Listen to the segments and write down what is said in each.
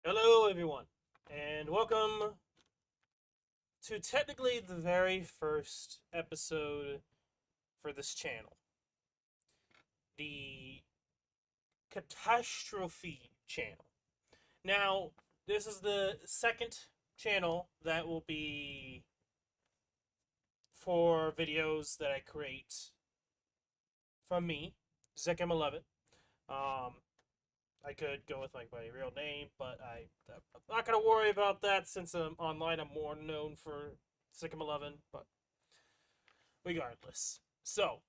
Hello, everyone, and welcome to technically the very first episode for this channel, the Catastrophe channel. Now, this is the second channel that will be for videos that I create from me, Zekm11. I could go with like my real name, but I'm not gonna worry about that since I'm online. I'm more known for Sikkim11, but regardless. So,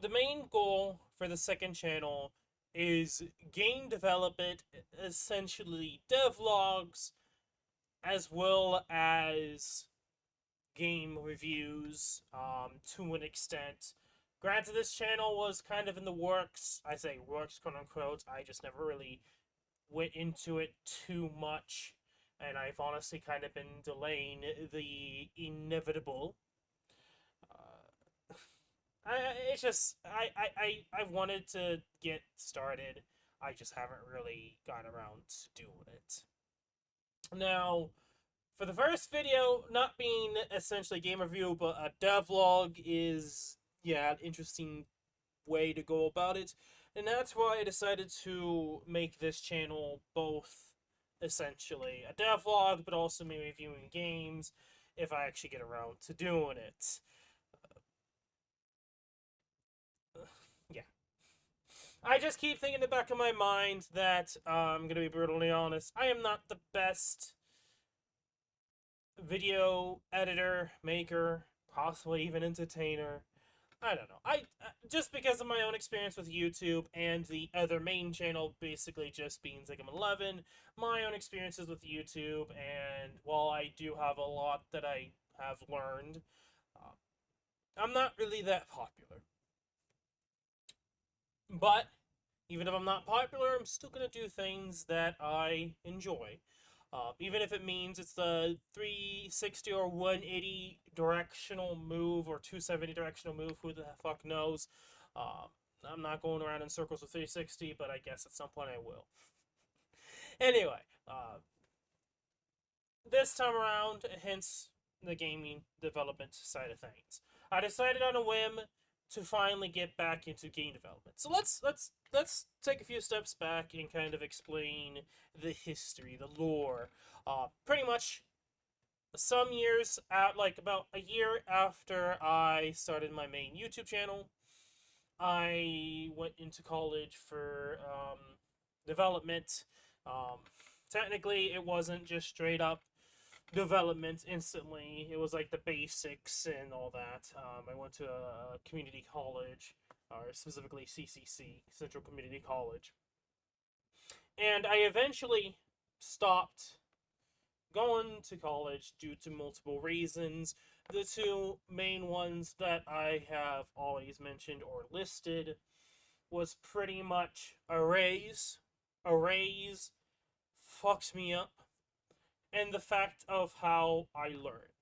the main goal for the second channel is game development, essentially devlogs, as well as game reviews to an extent. Granted, this channel was kind of in the works. I say works, quote unquote. I just never really went into it too much, and I've honestly kind of been delaying the inevitable. I wanted to get started. I just haven't really gotten around to doing it. Now, for the first video, not being essentially a game review, but a devlog is, yeah, an interesting way to go about it. And that's why I decided to make this channel both essentially a devlog, but also me reviewing games if I actually get around to doing it. Yeah. I just keep thinking in the back of my mind that, I'm gonna be brutally honest, I am not the best video editor, maker, possibly even entertainer. I don't know. I just because of my own experience with YouTube and the other main channel basically just being Zekm11, my own experiences with YouTube, and while I do have a lot that I have learned, I'm not really that popular. But even if I'm not popular, I'm still gonna do things that I enjoy. Even if it means it's the 360 or 180 directional move or 270 directional move, who the fuck knows. I'm not going around in circles with 360, but I guess at some point I will. Anyway, this time around, hence the gaming development side of things, I decided on a whim to finally get back into game development. So let's take a few steps back and kind of explain the history, the lore. Pretty much some years out, like about a year after I started my main YouTube channel, I went into college for development. Technically, it wasn't just straight up development instantly. It was like the basics and all that. I went to a community college, or specifically CCC, Central Community College. And I eventually stopped going to college due to multiple reasons. The two main ones that I have always mentioned or listed was pretty much arrays. Arrays fucks me up, and the fact of how I learn.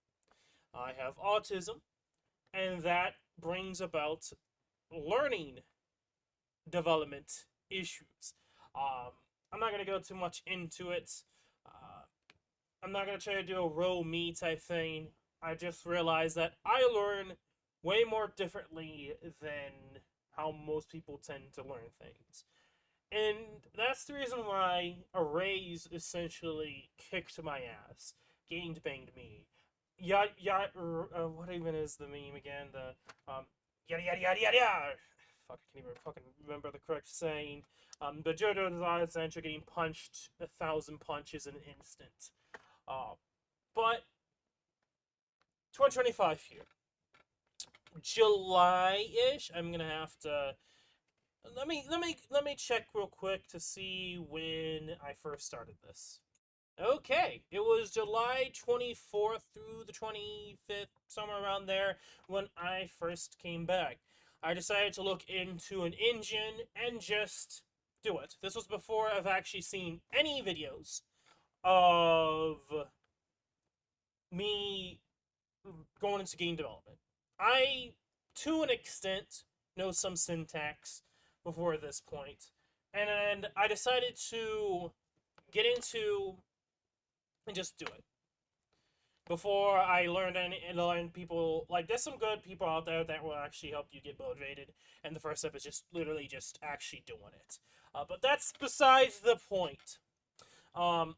I have autism, and that brings about learning development issues. I'm not going to go too much into it. Uh, I'm not going to try to do a row me type thing. I just realized that I learn way more differently than how most people tend to learn things. And that's the reason why arrays essentially kicked my ass, gangbanged me. What even is the meme again? The yada yada yada yada yada. Fuck, I can't even fucking remember the correct saying. The JoJo's eyes essentially getting punched 1,000 punches in an instant. But 2025 here, July-ish. I'm gonna have to. Let me check real quick to see when I first started this. Okay, it was July 24th through the 25th, somewhere around there, when I first came back. I decided to look into an engine and just do it. This was before I've actually seen any videos of me going into game development. I, to an extent, know some syntax before this point, and I decided to get into and just do it. Before I learned people, like, there's some good people out there that will actually help you get motivated, and the first step is just literally just actually doing it. But that's besides the point. Um,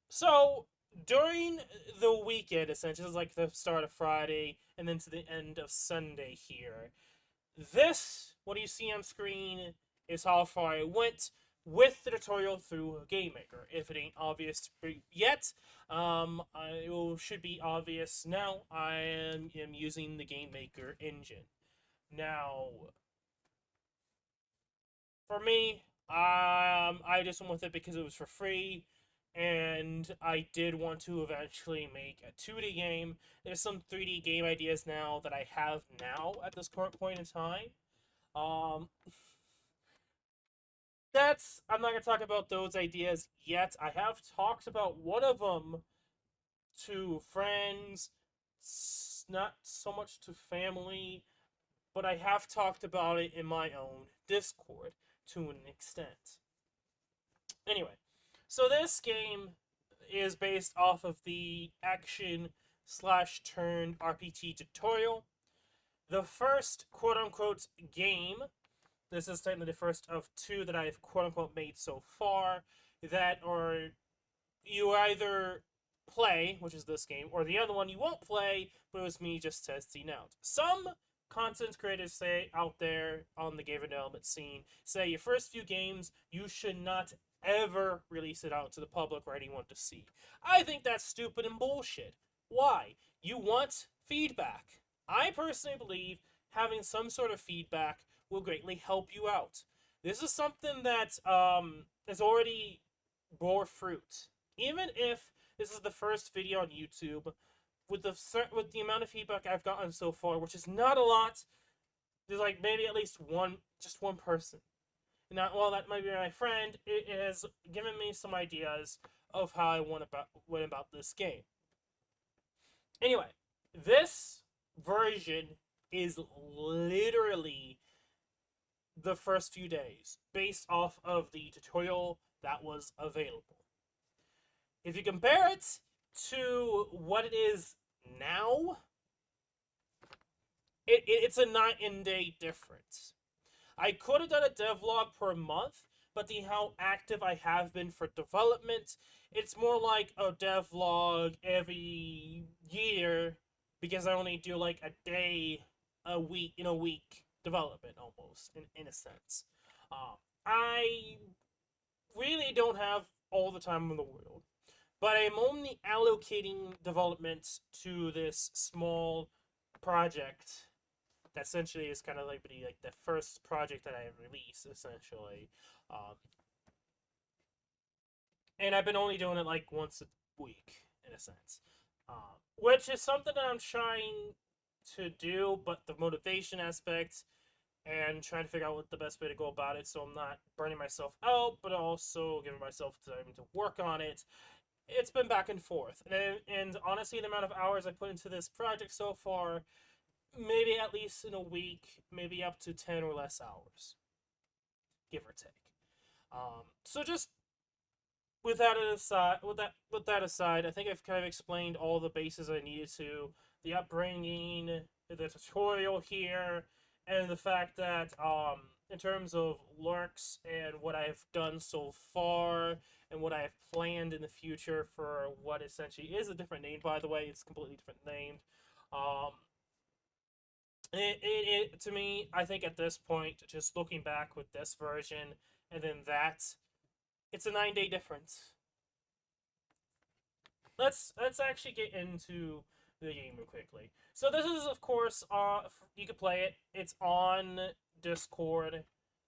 so during the weekend, essentially, it's like the start of Friday and then to the end of Sunday here. This, what you see on screen, is how far I went with the tutorial through GameMaker. If it ain't obvious yet, it should be obvious now. I am using the GameMaker engine. Now, for me, I just went with it because it was for free, and I did want to eventually make a 2D game. There's some 3D game ideas now that I have now at this current point in time. Um, I'm not gonna talk about those ideas yet. I have talked about one of them to friends, not so much to family, but I have talked about it in my own Discord to an extent. Anyway, so this game is based off of the action slash turn RPG tutorial. The first quote unquote game, this is technically the first of two that I've quote unquote made so far, that are you either play, which is this game, or the other one you won't play, but it was me just testing out. Some content creators say out there on the game development scene say your first few games you should not ever release it out to the public or anyone to see. I think that's stupid and bullshit. Why? You want feedback. I personally believe having some sort of feedback will greatly help you out. This is something that has already bore fruit. Even if this is the first video on YouTube, with the amount of feedback I've gotten so far, which is not a lot, there's like maybe at least just one person. Now, well, that might be my friend. It has given me some ideas of how I went about this game. Anyway, this version is literally the first few days, based off of the tutorial that was available. If you compare it to what it is now, it's a night and day difference. I could have done a devlog per month, but how active I have been for development, it's more like a devlog every year, because I only do like a day a week development, almost in a sense. I really don't have all the time in the world, but I'm only allocating development to this small project that essentially is kind of like the first project that I released, essentially. And I've been only doing it like once a week, in a sense. Which is something that I'm trying to do, but the motivation aspect and trying to figure out what the best way to go about it so I'm not burning myself out, but also giving myself time to work on it. It's been back and forth. And honestly, the amount of hours I put into this project so far, maybe at least in a week, maybe up to 10 or less hours, give or take. So just with that aside, I think I've kind of explained all the bases I needed to, the upbringing, the tutorial here, and the fact that in terms of lurks and what I've done so far and what I have planned in the future for what essentially is a different name, by the way, it's completely different named. To me, I think at this point, just looking back with this version and then that, it's a 9-day difference. Let's actually get into the game real quickly. So this is, of course, you can play it. It's on Discord,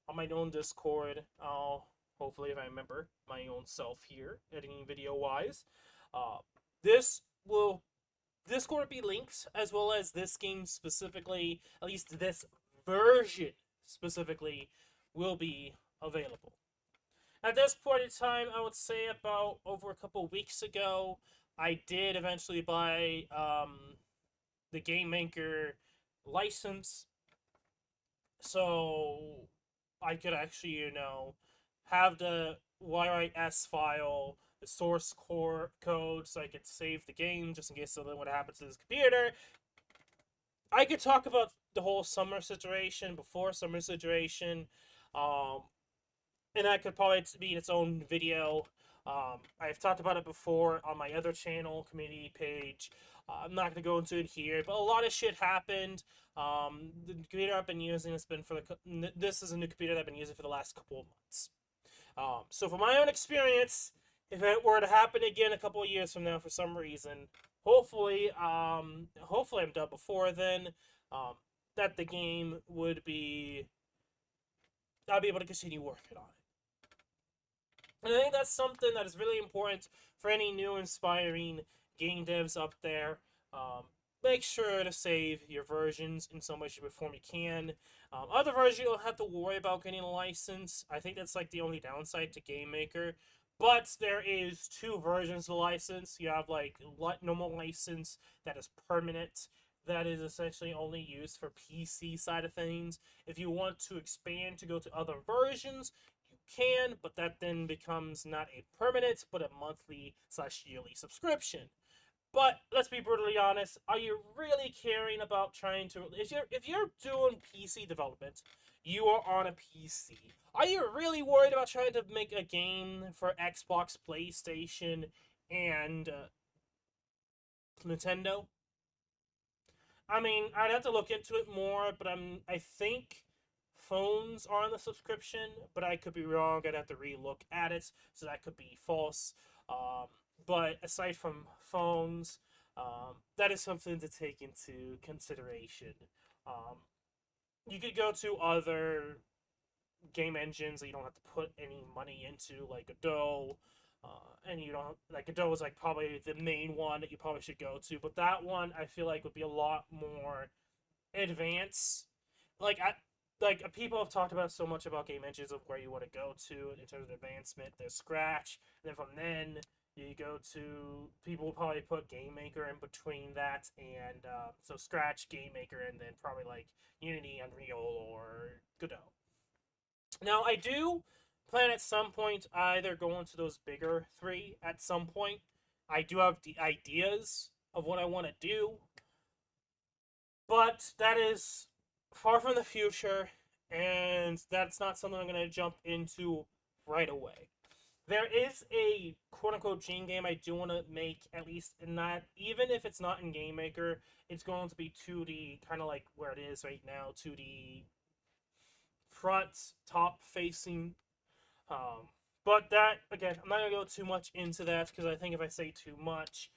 on my own Discord. Hopefully, if I remember my own self here, editing video-wise. This will Discord be linked, as well as this game specifically, at least this version specifically, will be available. At this point in time, I would say about over a couple weeks ago, I did eventually buy the GameMaker license, so I could actually, have the YYS file, the source core code, so I could save the game just in case something would happen to this computer. I could talk about the whole summer situation, before summer situation, um, and that could probably be its own video. I've talked about it before on my other channel, community page. I'm not going to go into it here, but a lot of shit happened. The computer I've been using has been this is a new computer that I've been using for the last couple of months. So from my own experience, if it were to happen again a couple of years from now for some reason, hopefully I'm done before then. That the game would be, I'll be able to continue working on it. And I think that's something that is really important for any new inspiring game devs up there. Make sure to save your versions in some way, shape, or form you can. Other versions, you don't have to worry about getting a license. I think that's like the only downside to Game Maker. But there is two versions of the license. You have like normal license that is permanent, that is essentially only used for PC side of things. If you want to expand to go to other versions, you can, but that then becomes not a permanent, but a monthly/yearly subscription. But let's be brutally honest, are you really caring about trying to, if you're doing PC development, you are on a PC. Are you really worried about trying to make a game for Xbox, PlayStation, and Nintendo? I mean, I'd have to look into it more, but I think phones are on the subscription, but I could be wrong. I'd have to re-look at it, so that could be false. But aside from phones, that is something to take into consideration. Um, you could go to other game engines that you don't have to put any money into, like Godot, and you don't like Godot is like probably the main one that you probably should go to. But that one I feel like would be a lot more advanced. People have talked about so much about game engines of where you want to go to in terms of advancement. There's Scratch, and then from then you go to, people will probably put Game Maker in between that, and so Scratch, Game Maker, and then probably like Unity, Unreal, or Godot. Now I do plan at some point either going to those bigger three at some point. I do have the ideas of what I want to do, but that is far from the future, and that's not something I'm going to jump into right away. There is a quote-unquote Gene game I do want to make, at least in that, even if it's not in Game Maker, it's going to be 2D, kind of like where it is right now, 2D front, top-facing. But that, again, I'm not going to go too much into that, because I think if I say too much,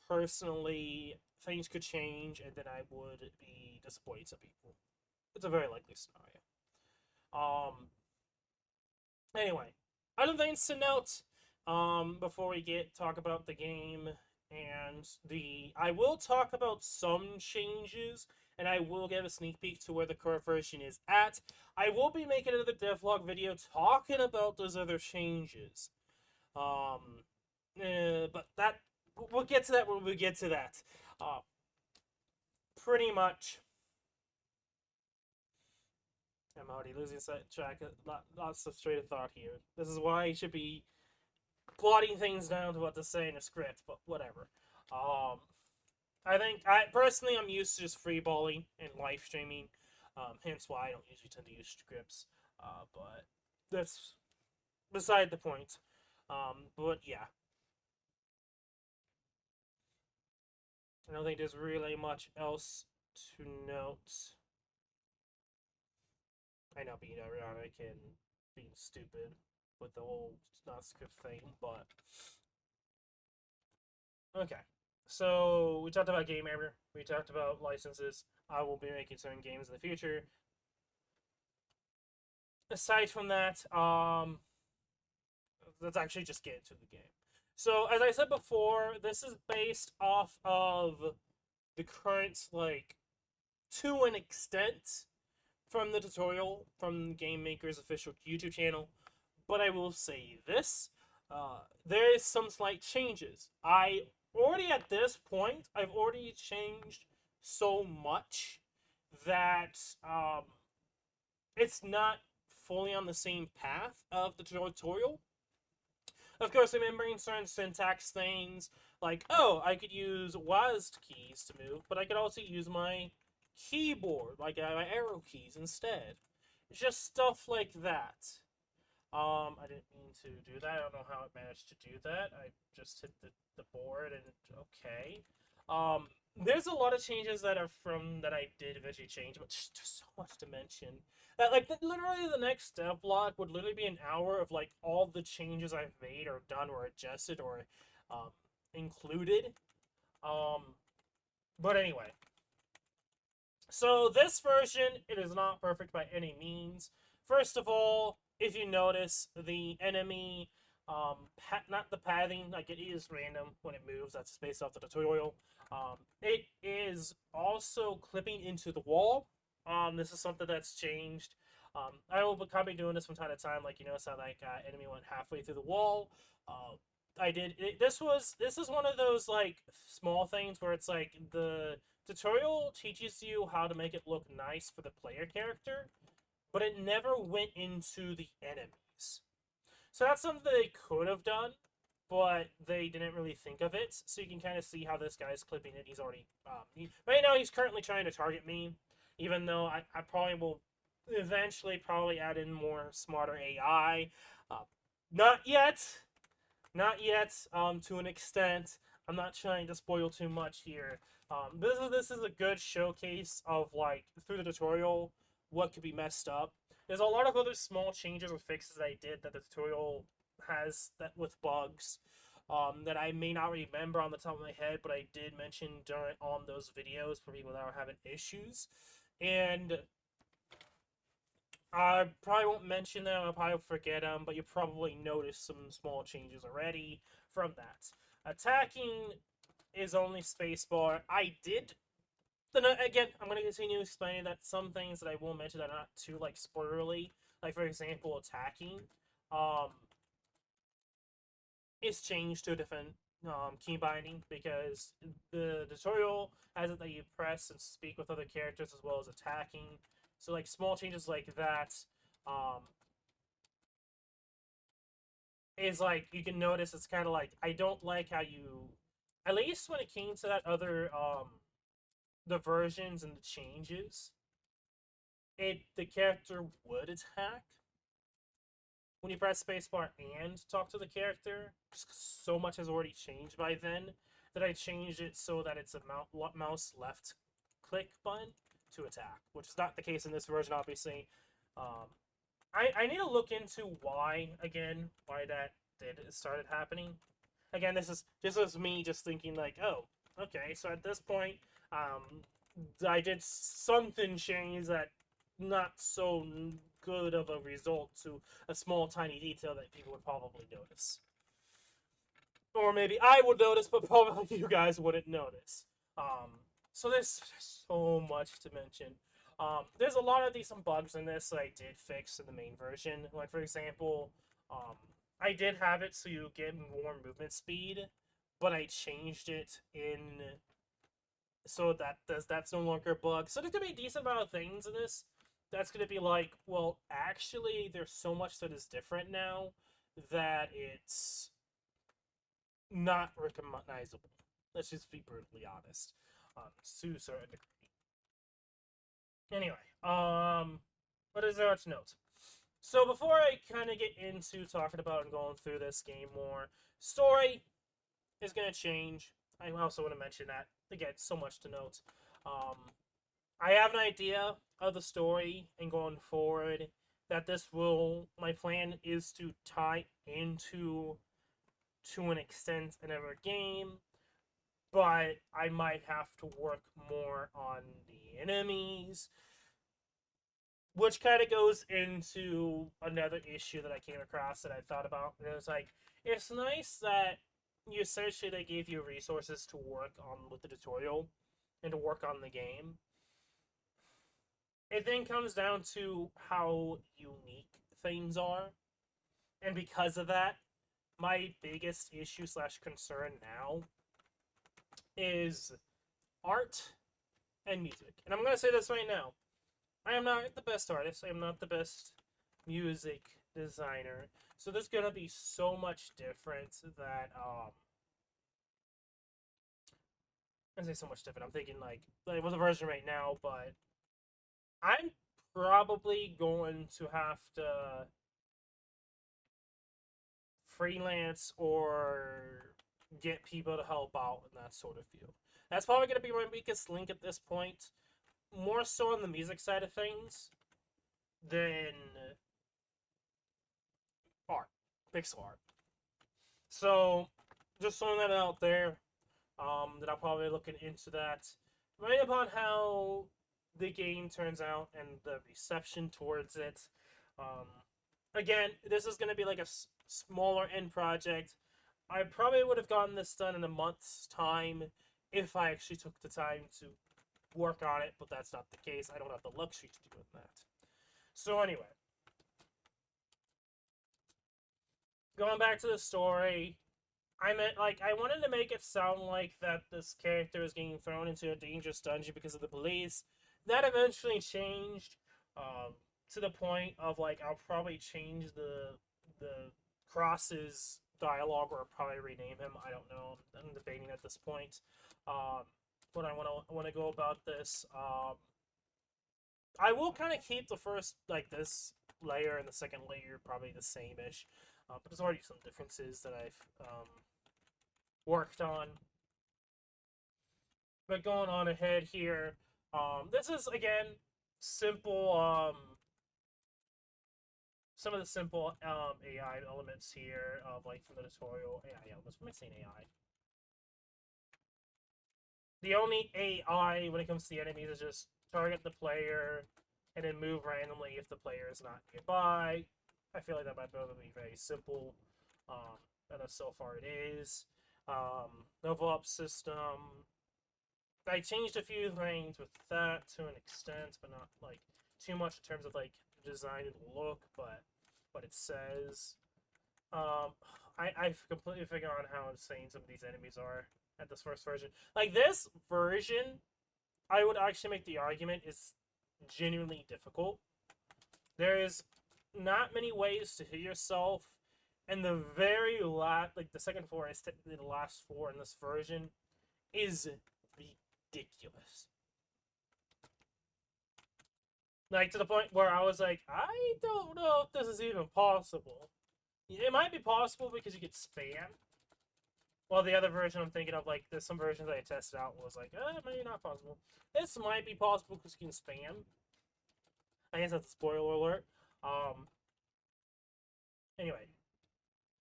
personally, things could change, and then I would be disappointing some people. It's a very likely scenario. Anyway, other things to note, before we talk about the game, and I will talk about some changes, and I will give a sneak peek to where the current version is at. I will be making another devlog video talking about those other changes. But that, we'll get to that when we get to that. Pretty much. I'm already losing track of lots of straight of thought here. This is why I should be plotting things down to what to say in a script, but whatever. I think, personally, I'm used to just freeballing and live streaming, hence why I don't usually tend to use scripts, but that's beside the point. But yeah. I don't think there's really much else to note. I know being ironic and being stupid with the whole not script thing, but okay. So we talked about Game Maker, we talked about licenses. I will be making certain games in the future. Aside from that, let's actually just get into the game. So as I said before, this is based off of the current, like, to an extent, from the tutorial from Game Maker's official YouTube channel, but I will say this, there is some slight changes. I've already changed so much that it's not fully on the same path of the tutorial. Of course, remembering certain syntax things, like, oh, I could use WASD keys to move, but I could also use my keyboard, like my arrow keys instead. Just stuff like that. I didn't mean to do that. I don't know how it managed to do that. I just hit the board and okay. There's a lot of changes that I did eventually change, but just so much to mention. That like literally the next devlog would literally be an hour of like all the changes I've made or done or adjusted or included. But anyway. So this version, it is not perfect by any means. First of all, if you notice, the enemy, not the pathing, like it is random when it moves, that's based off the tutorial. It is also clipping into the wall. This is something that's changed. I will be doing this from time to time, like you notice how like enemy went halfway through the wall. I did. This is one of those like small things where it's like the tutorial teaches you how to make it look nice for the player character, but it never went into the enemies. So that's something they could have done, but they didn't really think of it. So you can kind of see how this guy's clipping it. He's already right now he's currently trying to target me, even though I probably will eventually probably add in more smarter AI. Not yet. Not yet, to an extent. I'm not trying to spoil too much here. This is a good showcase of, like, through the tutorial, what could be messed up. There's a lot of other small changes or fixes that I did that the tutorial has that with bugs that I may not remember on the top of my head, but I did mention on those videos for people that are having issues. And I probably won't mention them, I'll probably forget them, but you probably noticed some small changes already from that. Attacking is only spacebar. Again, I'm going to continue explaining that some things that I will mention are not too, like, spoilerly. Like, for example, attacking is changed to a different key binding because the tutorial has it that you press and speak with other characters as well as attacking. So, like, small changes like that is, like, you can notice it's kind of like, I don't like how you, at least when it came to that other, the versions and the changes, the character would attack when you press spacebar and talk to the character. Just 'cause so much has already changed by then that I changed it so that it's a mouse left click button to attack, which is not the case in this version, obviously. I need to look into why that started happening. Again, this is me just thinking like, oh, okay, so at this point, I did something change that not so good of a result to a small tiny detail that people would probably notice. Or maybe I would notice, but probably you guys wouldn't notice. So there's so much to mention. There's a lot of decent bugs in this that I did fix in the main version. Like, for example, I did have it so you get more movement speed, but I changed it in so that's no longer a bug. So there's gonna be a decent amount of things in this that's gonna be like, well, actually, there's so much that is different now that it's not recognizable. Let's just be brutally honest, to a certain degree. Anyway, what is there to note? So before I kind of get into talking about and going through this game more, story is going to change. I also want to mention that, again, so much to note. I have an idea of the story and going forward that my plan is to tie into, to an extent, another game, but I might have to work more on the enemies, which kind of goes into another issue that I came across that I thought about. And it was like, it's nice that they gave you resources to work on with the tutorial and to work on the game. It then comes down to how unique things are. And because of that, my biggest issue / concern now is art and music. And I'm going to say this right now. I am not the best artist. I am not the best music designer. So there's gonna be so much different that I say so much different. I'm thinking like with a version right now, but I'm probably going to have to freelance or get people to help out in that sort of view. That's probably going to be my weakest link at this point. More so on the music side of things than art, pixel art. So, just throwing that out there, that I'll probably look into that. Depending upon how the game turns out and the reception towards it. Um, Again, this is going to be like a smaller end project. I probably would have gotten this done in a month's time if I actually took the time to work on it, but that's not the case. I don't have the luxury to do that. So anyway, going back to the story, I wanted to make it sound like that this character is getting thrown into a dangerous dungeon because of the police. That eventually changed to the point of like I'll probably change the Cross's dialogue or probably rename him. I don't know. I'm debating at this point. But I want to go about this. I will kind of keep the first like this layer and the second layer probably the same-ish. But there's already some differences that I've worked on. But going on ahead here, this is again simple. Some of the simple AI elements here of like from the tutorial AI elements. What am I saying AI? The only AI when it comes to the enemies is just target the player and then move randomly if the player is not nearby. I feel like that might be very simple. And so far it is. Level up system. I changed a few things with that to an extent, but not like too much in terms of like design and look, but what it says. I've completely figured out how insane some of these enemies are at this first version. Like this version, I would actually make the argument is genuinely difficult. There is not many ways to hit yourself, and the very last, like the second floor is technically the last floor in this version, is ridiculous. Like to the point where I was like, I don't know if this is even possible. It might be possible because you get spam. Well, the other version I'm thinking of, like, there's some versions I tested out was like, maybe not possible. This might be possible because you can spam. I guess that's a spoiler alert. Anyway.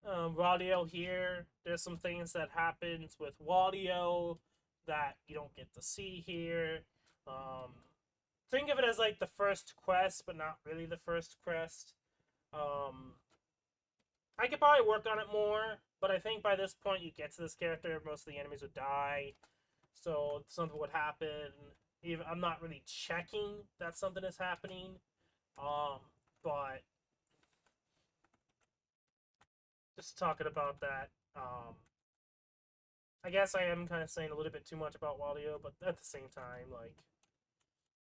Wadio here, there's some things that happens with Wadio that you don't get to see here. Think of it as like the first quest, but not really the first quest. I could probably work on it more, but I think by this point you get to this character, most of the enemies would die, so something would happen. Even I'm not really checking that something is happening, but just talking about that. I guess I am kind of saying a little bit too much about Wadio, but at the same time, like,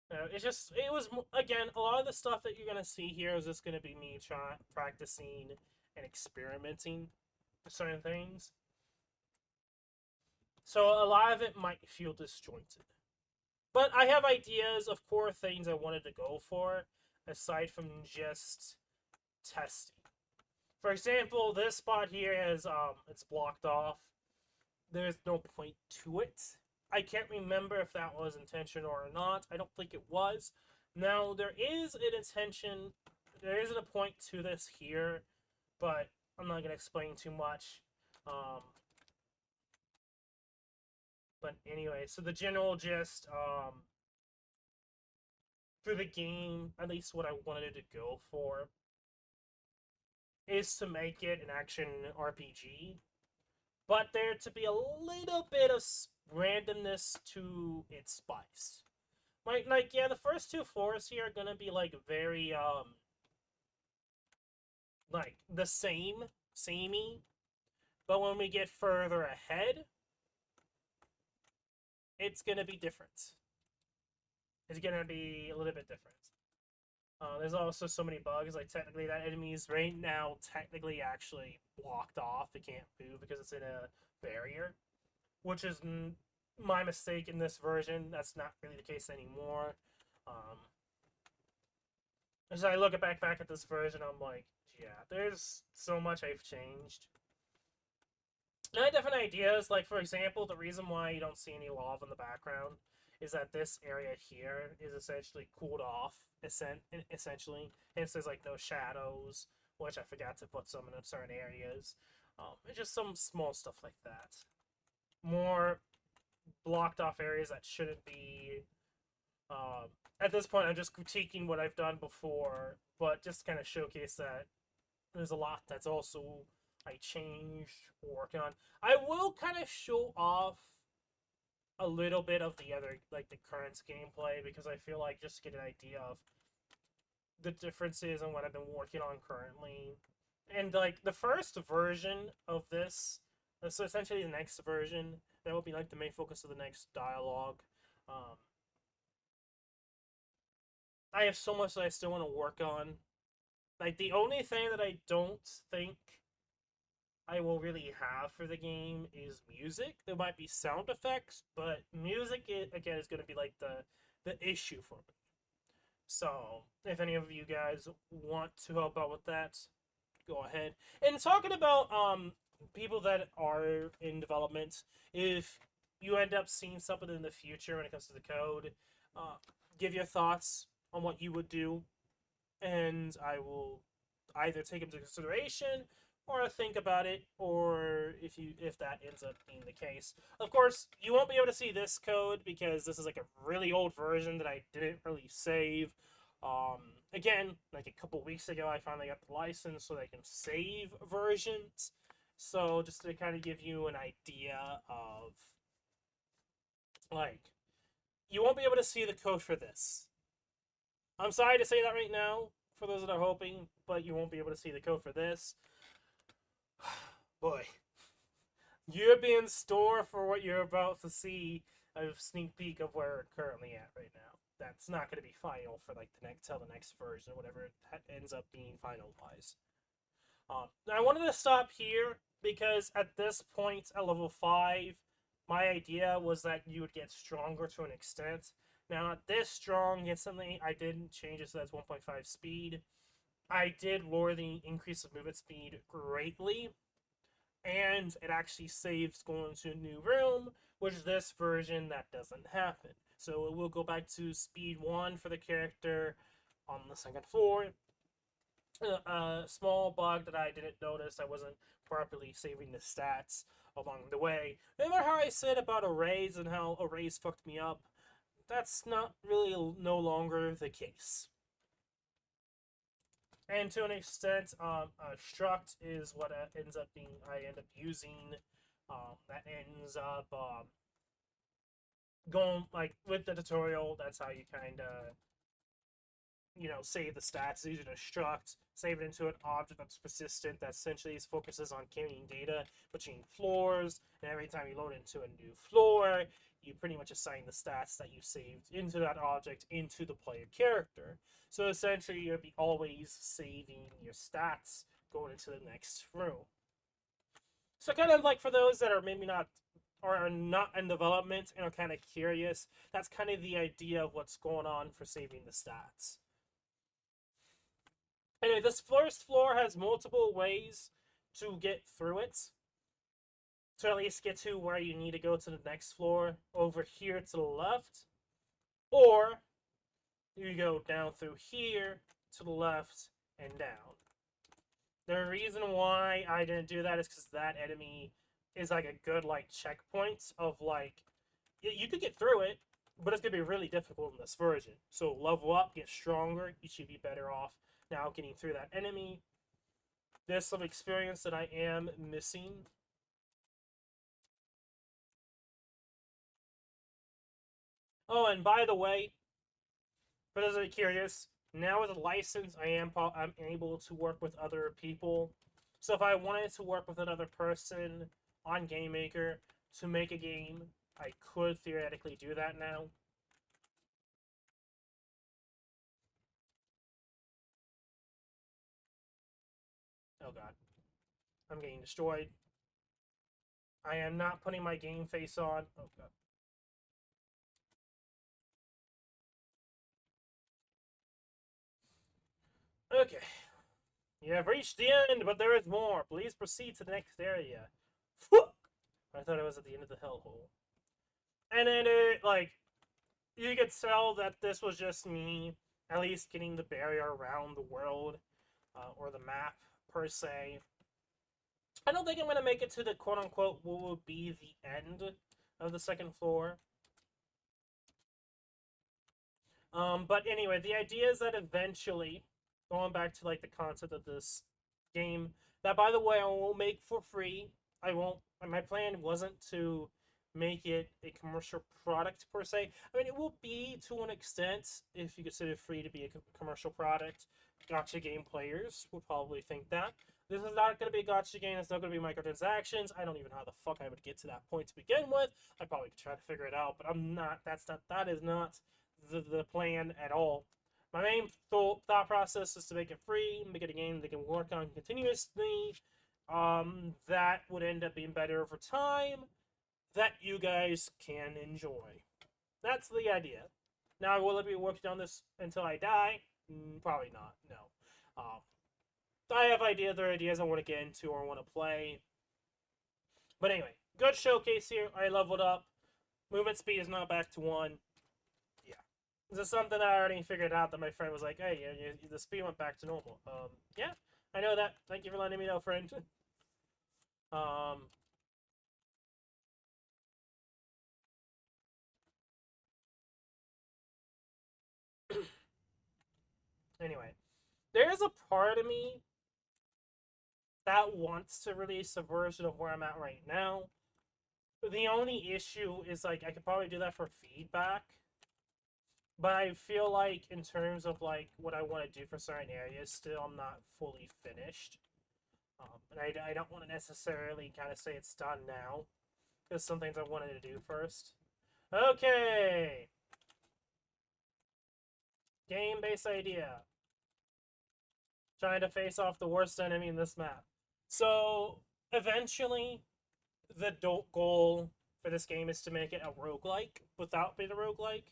it was, again, a lot of the stuff that you're going to see here is just going to be me practicing and experimenting with certain things. So a lot of it might feel disjointed. But I have ideas of core things I wanted to go for, aside from just testing. For example, this spot here is it's blocked off. There's no point to it. I can't remember if that was intentional or not. I don't think it was. Now, there is an intention, there isn't a point to this here, but I'm not going to explain too much. But anyway, so the general gist, for the game, at least what I wanted to go for, is to make it an action RPG, but there to be a little bit of randomness to its spice. Like yeah, the first two floors here are gonna be like very like the samey, but when we get further ahead, it's gonna be different. It's gonna be a little bit different. There's also so many bugs. Like technically, that enemy's right now technically actually blocked off. It can't move because it's in a barrier, which is my mistake in this version. That's not really the case anymore. Um, as I look back at this version, I'm like, yeah, there's so much I've changed. And I had different ideas. Like for example, the reason why you don't see any lava in the background is that this area here is essentially cooled off, essentially. Hence, there's like no shadows, which I forgot to put some in certain areas. It's just some small stuff like that. More blocked off areas that shouldn't be. At this point, I'm just critiquing what I've done before, but just kind of showcase that there's a lot that's also I changed or working on. I will kind of show off a little bit of the other, like the current gameplay, because I feel like just to get an idea of the differences and what I've been working on currently. And like the first version of this, so essentially the next version, that will be like the main focus of the next dialogue. Um, I have so much that I still want to work on. Like the only thing that I don't think I will really have for the game is music. There might be sound effects, but music again is going to be like the issue for me. So if any of you guys want to help out with that, go ahead. And talking about people that are in development, if you end up seeing something in the future when it comes to the code, uh, give your thoughts on what you would do, and I will either take into consideration or think about it, or if that ends up being the case. Of course, you won't be able to see this code because this is like a really old version that I didn't really save. Again, like a couple weeks ago, I finally got the license so that I can save versions. So just to kind of give you an idea of, like, you won't be able to see the code for this. I'm sorry to say that right now for those that are hoping, but you won't be able to see the code for this. Boy, you're being store for what you're about to see, a sneak peek of where we're currently at right now. That's not going to be final for like the next version, whatever it ends up being finalized. I wanted to stop here because at this point at level 5, my idea was that you would get stronger to an extent. Now, not this strong instantly. I didn't change it so that's 1.5 speed. I did lower the increase of movement speed greatly, and it actually saves going to a new room, which this version that doesn't happen. So it will go back to speed 1 for the character on the second floor. A small bug that I didn't notice, I wasn't properly saving the stats along the way. Remember how I said about arrays and how arrays fucked me up? That's not really no longer the case. And to an extent, struct is what ends up being I end up using. That ends up going like with the tutorial. That's how you kind of save the stats using a struct, save it into an object that's persistent that essentially focuses on carrying data between floors, and every time you load into a new floor, you pretty much assign the stats that you saved into that object into the player character. So essentially, you'll be always saving your stats going into the next room. So kind of like for those that are maybe not or are not in development and are kind of curious, that's kind of the idea of what's going on for saving the stats. Anyway, this first floor has multiple ways to get through it. To at least get to where you need to go to the next floor, over here to the left. Or you go down through here to the left and down. The reason why I didn't do that is because that enemy is like a good like checkpoint of like, you could get through it, but it's going to be really difficult in this version. So level up, get stronger, you should be better off now getting through that enemy. There's some experience that I am missing. Oh, and by the way, for those that are curious, now with a license, I'm able to work with other people. So if I wanted to work with another person on GameMaker to make a game, I could theoretically do that now. I'm getting destroyed. I am not putting my game face on. Oh, God. Okay. You have reached the end, but there is more. Please proceed to the next area. I thought it was at the end of the hellhole. And then you could tell that this was just me, at least getting the barrier around the world, or the map, per se. I don't think I'm going to make it to the quote-unquote what would be the end of the second floor. But anyway, the idea is that eventually, going back to like the concept of this game, that by the way I won't make for free. I won't. My plan wasn't to make it a commercial product per se. I mean, it will be to an extent if you consider it free to be a commercial product. Gacha game players would probably think that. This is not going to be a gacha game. It's not going to be microtransactions. I don't even know how the fuck I would get to that point to begin with. I probably could try to figure it out, but I'm not. That is not the plan at all. My main thought process is to make it free, make it a game they can work on continuously. That would end up being better over time, that you guys can enjoy. That's the idea. Now, will I be working on this until I die? Probably not, no. I have other ideas I want to get into or want to play. But anyway, good showcase here. I leveled up. Movement speed is not back to 1. Yeah. This is something I already figured out that my friend was like, hey, the speed went back to normal. Yeah, I know that. Thank you for letting me know, friend. Anyway, there's a part of me that wants to release a version of where I'm at right now. The only issue is, like, I could probably do that for feedback. But I feel like, in terms of, like, what I want to do for certain areas, still I'm not fully finished. And I don't want to necessarily kind of say it's done now. Because some things I wanted to do first. Okay! Game-based idea. Trying to face off the worst enemy in this map. So, eventually, the goal for this game is to make it a roguelike without being a roguelike.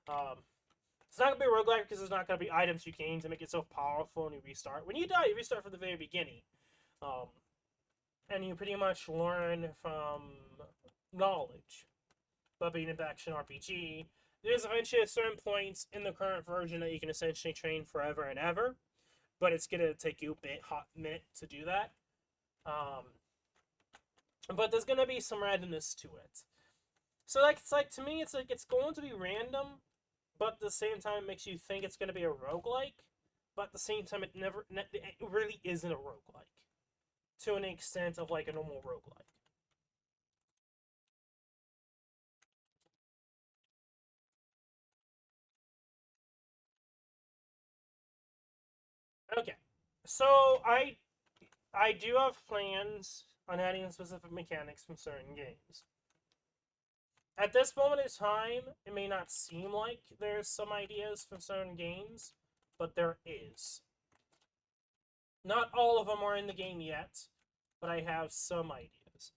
It's not going to be a roguelike because there's not going to be items you gain to make it so powerful and you restart. When you die, you restart from the very beginning. And you pretty much learn from knowledge. But being an action RPG, there's eventually a certain point in the current version that you can essentially train forever and ever. But it's going to take you a hot minute to do that. But there's going to be some randomness to it. So, to me, it's going to be random, but at the same time, it makes you think it's going to be a roguelike. But at the same time, it really isn't a roguelike. To an extent of, like, a normal roguelike. Okay. So, I do have plans on adding specific mechanics from certain games. At this moment in time, it may not seem like there's some ideas from certain games, but there is. Not all of them are in the game yet, but I have some ideas.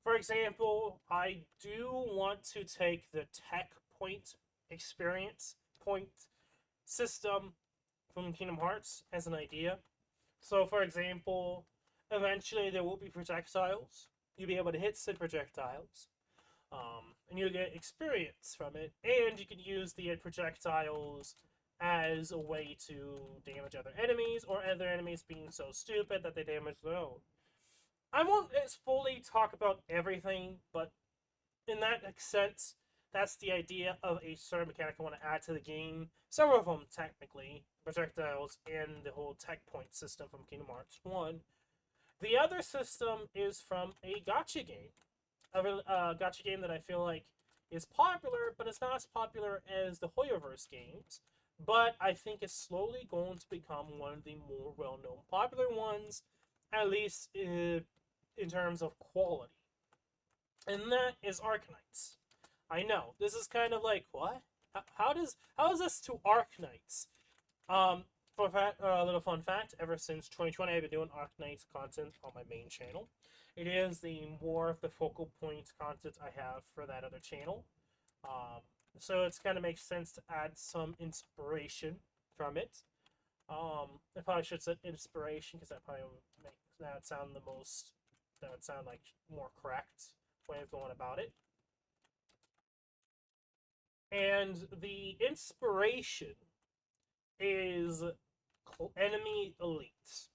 For example, I do want to take the tech point experience point system from Kingdom Hearts as an idea. So, for example, eventually there will be projectiles. You'll be able to hit said projectiles. And you'll get experience from it. And you can use the projectiles as a way to damage other enemies, or other enemies being so stupid that they damage their own. I won't fully talk about everything, but in that sense, that's the idea of a certain mechanic I want to add to the game. Several of them, technically, projectiles and the whole tech point system from Kingdom Hearts 1. The other system is from a gacha game. A gacha game that I feel like is popular, but it's not as popular as the Hoyoverse games. But I think it's slowly going to become one of the more well-known popular ones, at least in terms of quality. And that is Arknights. I know, this is kind of like, what? How is this to Arknights? little fun fact, ever since 2020, I've been doing Arknight content on my main channel. It is the more of the focal point content I have for that other channel. So it's kind of makes sense to add some inspiration from it. I probably should say inspiration because that probably would make that sound the most. That would sound like more correct way of going about it. And the inspiration is enemy elites.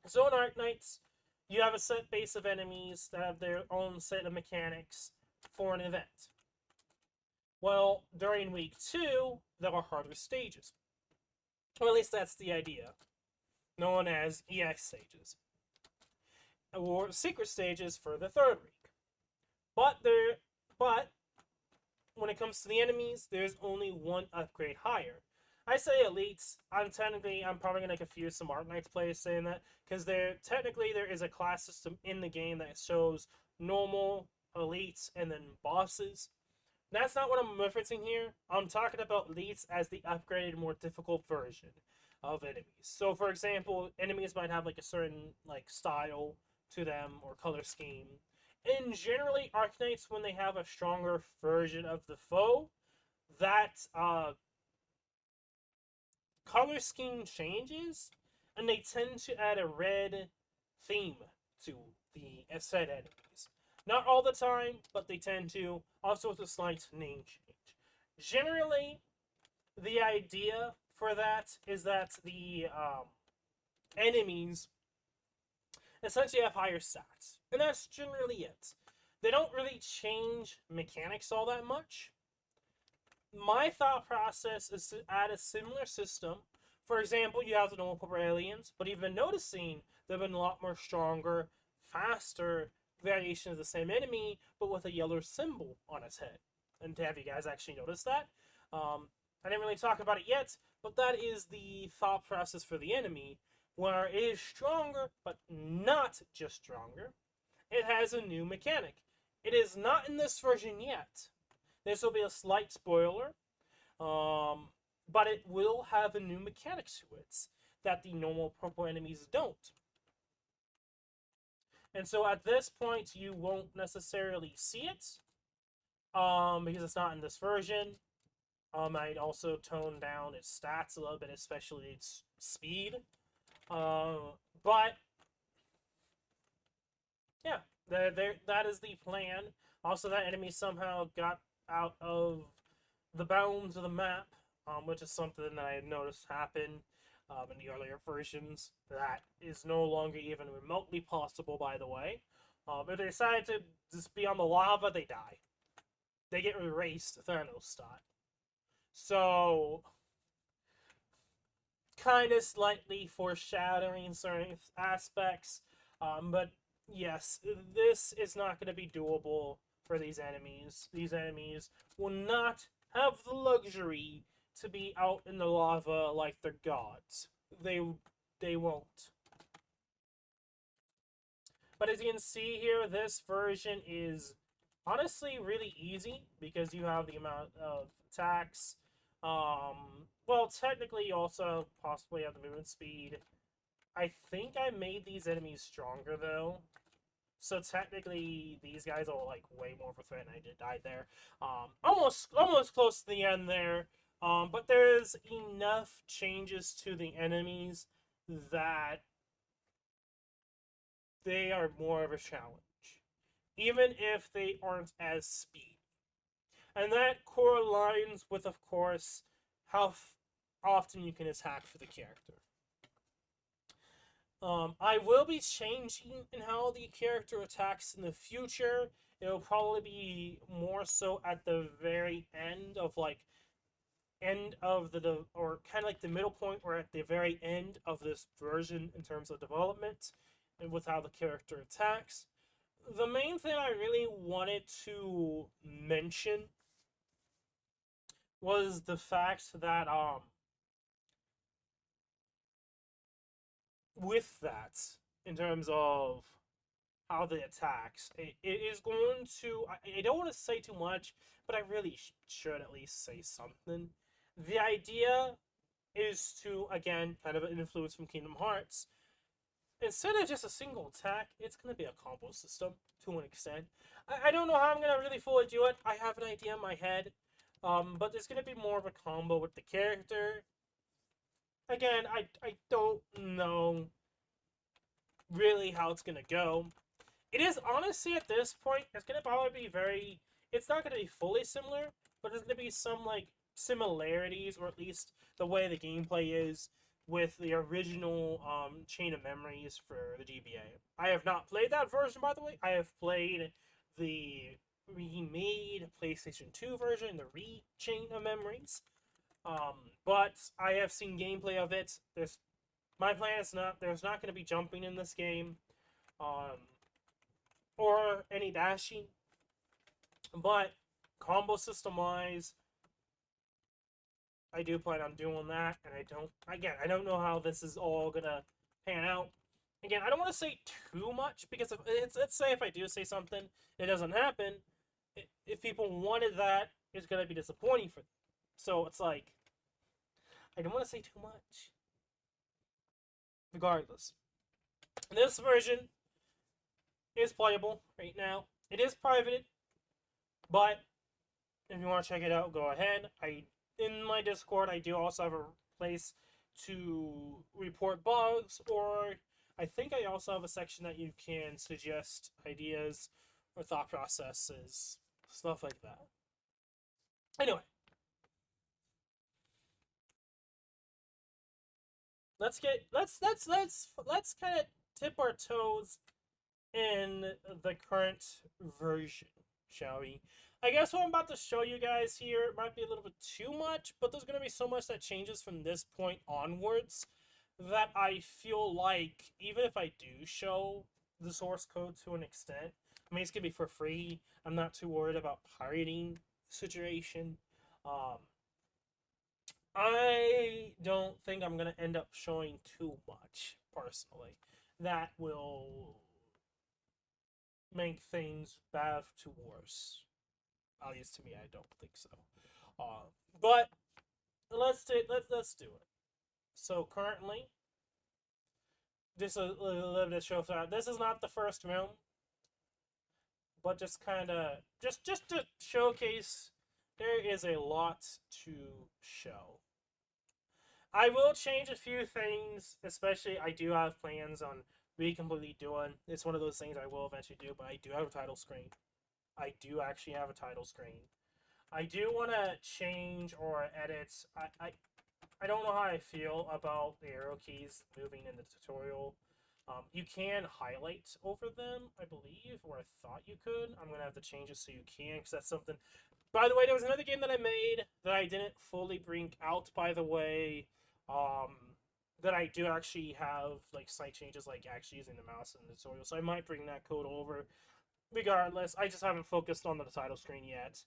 So in Arknights, you have a set base of enemies that have their own set of mechanics for an event. Well, during week 2, there are harder stages. Or at least that's the idea, known as EX stages. Or secret stages for the 3rd week. But when it comes to the enemies, there's only one upgrade higher. I say elites. I'm probably gonna confuse some Arknights players saying that because there is a class system in the game that shows normal, elites, and then bosses. That's not what I'm referencing here. I'm talking about elites as the upgraded, more difficult version of enemies. So, for example, enemies might have like a certain like style to them or color scheme. And generally, Arknights, when they have a stronger version of the foe, that color scheme changes, and they tend to add a red theme to the said enemies. Not all the time, but they tend to. Also with a slight name change. Generally, the idea for that is that the enemies essentially have higher stats. And that's generally it. They don't really change mechanics all that much. My thought process is to add a similar system. For example, you have the normal purple aliens, but you've been noticing they've been a lot more stronger, faster variation of the same enemy, but with a yellow symbol on its head. And have you guys actually noticed that? I didn't really talk about it yet, but that is the thought process for the enemy, where it is stronger, but not just stronger. It has a new mechanic. It is not in this version yet. This will be a slight spoiler, but it will have a new mechanic to it that the normal purple enemies don't. And so at this point, you won't necessarily see it, because it's not in this version. I'd also tone down its stats a little bit, especially its speed. But yeah, that is the plan. Also, that enemy somehow got out of the bounds of the map, which is something that I had noticed happen in the earlier versions. That is no longer even remotely possible, by the way. If they decide to just be on the lava, they die. They get erased, Thanos style. So, kind of slightly foreshadowing certain aspects, but yes, this is not going to be doable for these enemies. These enemies will not have the luxury to be out in the lava like the gods. They won't. But as you can see here, this version is honestly really easy because you have the amount of attacks. Well, technically you also possibly have the movement speed. I think I made these enemies stronger though. So technically these guys are like way more of a threat and I did die there. Almost close to the end there. But there's enough changes to the enemies that they are more of a challenge, even if they aren't as speedy. And that correlates with, of course, how often you can attack for the character. I will be changing in how the character attacks in the future. It'll probably be more so at the very end of or kind of like the middle point or at the very end of this version in terms of development and with how the character attacks. The main thing I really wanted to mention was the fact that with that, in terms of how the attacks, it is going to, I don't want to say too much, but I really should at least say something. The idea is to, again, kind of an influence from Kingdom Hearts. Instead of just a single attack, it's going to be a combo system to an extent. I don't know how I'm going to really fully do it. I have an idea in my head. But there's going to be more of a combo with the character. Again, I don't know really how it's going to go. It is, honestly, at this point, it's going to probably be very... It's not going to be fully similar, but there's going to be some, like, similarities, or at least the way the gameplay is with the original Chain of Memories for the GBA. I have not played that version, by the way. I have played the remade PlayStation 2 version, the Chain of Memories. But I have seen gameplay of it. My plan is there's not going to be jumping in this game, or any dashing. But combo system wise, I do plan on doing that, and I don't know how this is all gonna pan out. Again, I don't want to say too much, because let's say if I do say something, it doesn't happen. If people wanted that, it's gonna be disappointing for them. So it's like, I don't want to say too much. Regardless, this version is playable right now. It is private, but if you want to check it out, go ahead. In my Discord, I do also have a place to report bugs, or I think I also have a section that you can suggest ideas or thought processes, stuff like that. Anyway, let's kind of tip our toes in the current version, shall we? I guess what I'm about to show you guys here might be a little bit too much, but there's going to be so much that changes from this point onwards that I feel like, even if I do show the source code to an extent, I mean, it's going to be for free. I'm not too worried about pirating the situation. I don't think I'm going to end up showing too much, personally. That will make things bad to worse. At least to me, I don't think so. But let's do it. So currently, just a little bit of show for that. This is not the first room, but just kind of just to showcase, there is a lot to show. I will change a few things, especially I do have plans on completely doing. It's one of those things I will eventually do, but I do have a title screen. I do actually have a title screen. I do want to change or edit. I don't know how I feel about the arrow keys moving in the tutorial. You can highlight over them, I believe, or I thought you could. I'm going to have to change it so you can, because that's something... By the way, there was another game that I made that I didn't fully bring out, by the way, that I do actually have, like, slight changes, like actually using the mouse in the tutorial, so I might bring that code over. Regardless, I just haven't focused on the title screen yet,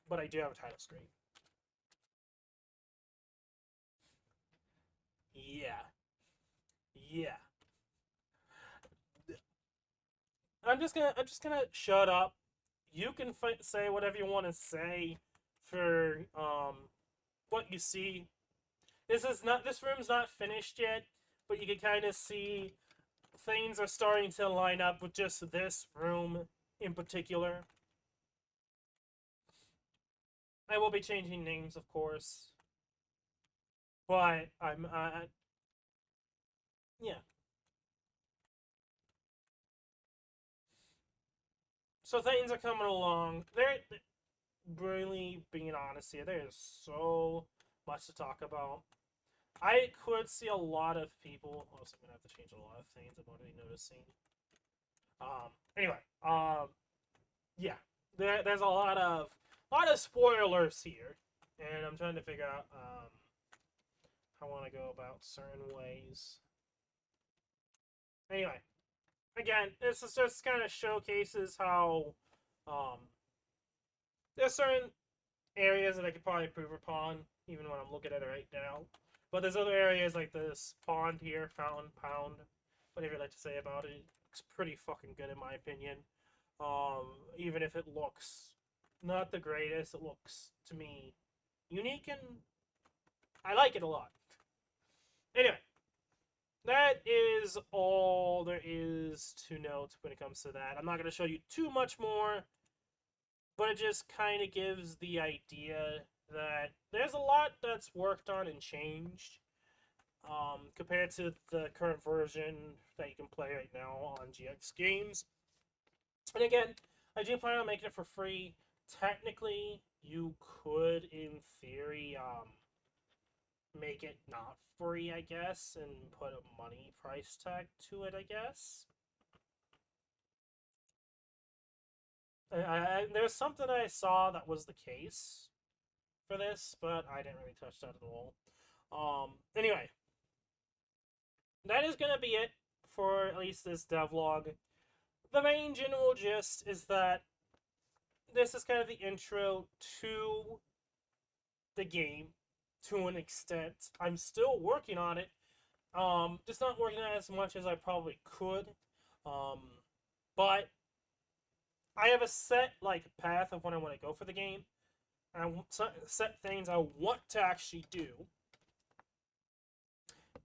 but I do have a title screen. Yeah. I'm just gonna shut up. You can say whatever you want to say for what you see. This room's not finished yet, but you can kind of see things are starting to line up with just this room in particular. I will be changing names, of course, but yeah. So things are coming along. Really, being honest here, there is so much to talk about. I could see a lot of people... Also, I'm going to have to change a lot of things I'm already noticing. Anyway, yeah. There's a lot of spoilers here. And I'm trying to figure out how I want to go about certain ways. Anyway, again, this is just kind of showcases how there's certain areas that I could probably improve upon, even when I'm looking at it right now. But there's other areas like this pond here, fountain, pound, whatever you like to say about it. It's pretty fucking good in my opinion. Even if it looks not the greatest, it looks, to me, unique and I like it a lot. Anyway, that is all there is to note when it comes to that. I'm not going to show you too much more, but it just kind of gives the idea that there's a lot that's worked on and changed compared to the current version that you can play right now on gx.games. And again, I do plan on making it for free. Technically, you could, in theory, make it not free, I guess, and put a money price tag to it, I guess. There's something I saw that was the case for this, but I didn't really touch that at all. Anyway, that is going to be it for at least this devlog. The main general gist is that this is kind of the intro to the game to an extent. I'm still working on it. Just not working on it as much as I probably could. But I have a set path of when I want to go for the game. And set things I want to actually do.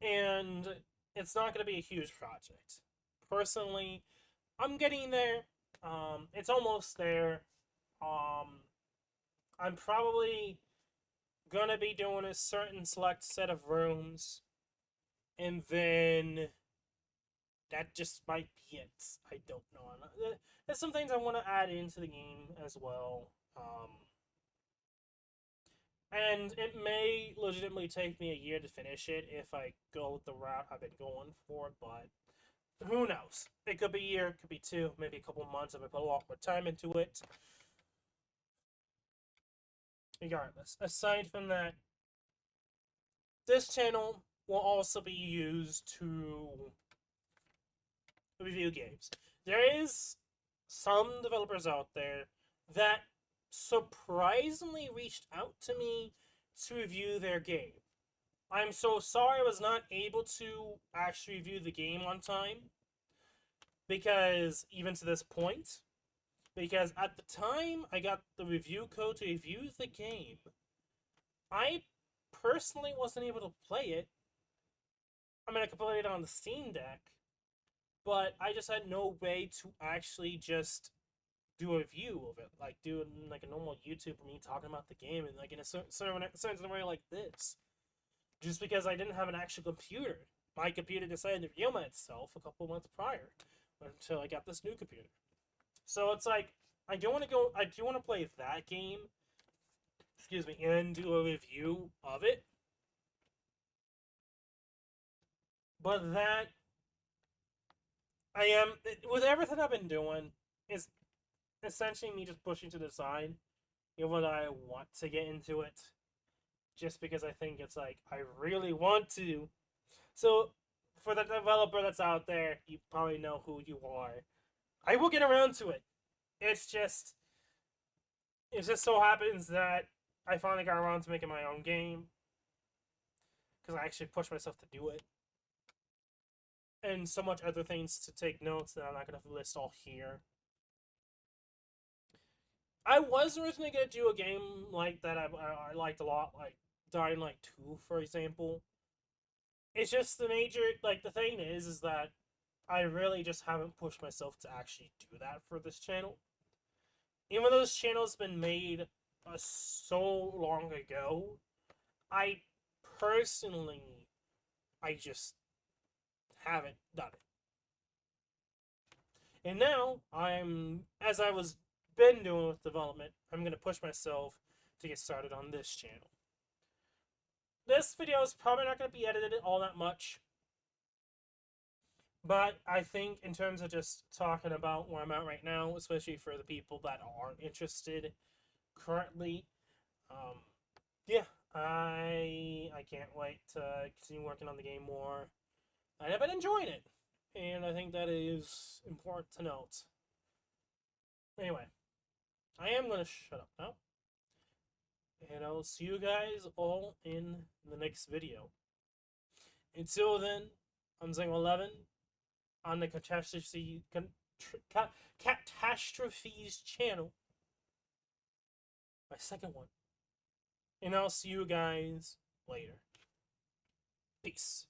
And it's not going to be a huge project. Personally, I'm getting there. It's almost there. I'm probably gonna be doing a certain select set of rooms, and then that just might be it. I don't know. There's some things I want to add into the game as well. And it may legitimately take me a year to finish it if I go the route I've been going for, but who knows? It could be a year, it could be two, maybe a couple months if I put a lot more time into it. Regardless, aside from that, this channel will also be used to review games. There is some developers out there that surprisingly reached out to me to review their game. I'm so sorry I was not able to actually review the game on time, because even to this point, because at the time I got the review code to review the game, I personally wasn't able to play it. I mean, I could play it on the Steam Deck, but I just had no way to actually just do a review of it, like doing like a normal YouTube for me talking about the game and like in a certain way like this. Just because I didn't have an actual computer. My computer decided to review itself a couple months prior until I got this new computer. So it's like I do want to play that game, excuse me, and do a review of it. But that with everything I've been doing is essentially me just pushing to the side, even though I want to get into it, just because I think it's like I really want to. So for the developer that's out there, you probably know who you are. I will get around to it. It just so happens that I finally got around to making my own game, because I actually pushed myself to do it. And so much other things to take notes that I'm not going to list all here. I was originally going to do a game like that I liked a lot, like Dying Light 2, for example. It's just the thing is that I really just haven't pushed myself to actually do that for this channel. Even though this channel's been made so long ago, I just haven't done it. And now, as I was been doing with development, I'm going to push myself to get started on this channel. This video is probably not going to be edited all that much, but I think in terms of just talking about where I'm at right now, especially for the people that aren't interested currently, yeah, I can't wait to continue working on the game more. And I've been enjoying it, and I think that is important to note. Anyway, I am going to shut up now, and I'll see you guys all in the next video. Until then, I'm Zing11 on the Catrophyy'sss channel, my second one, and I'll see you guys later. Peace.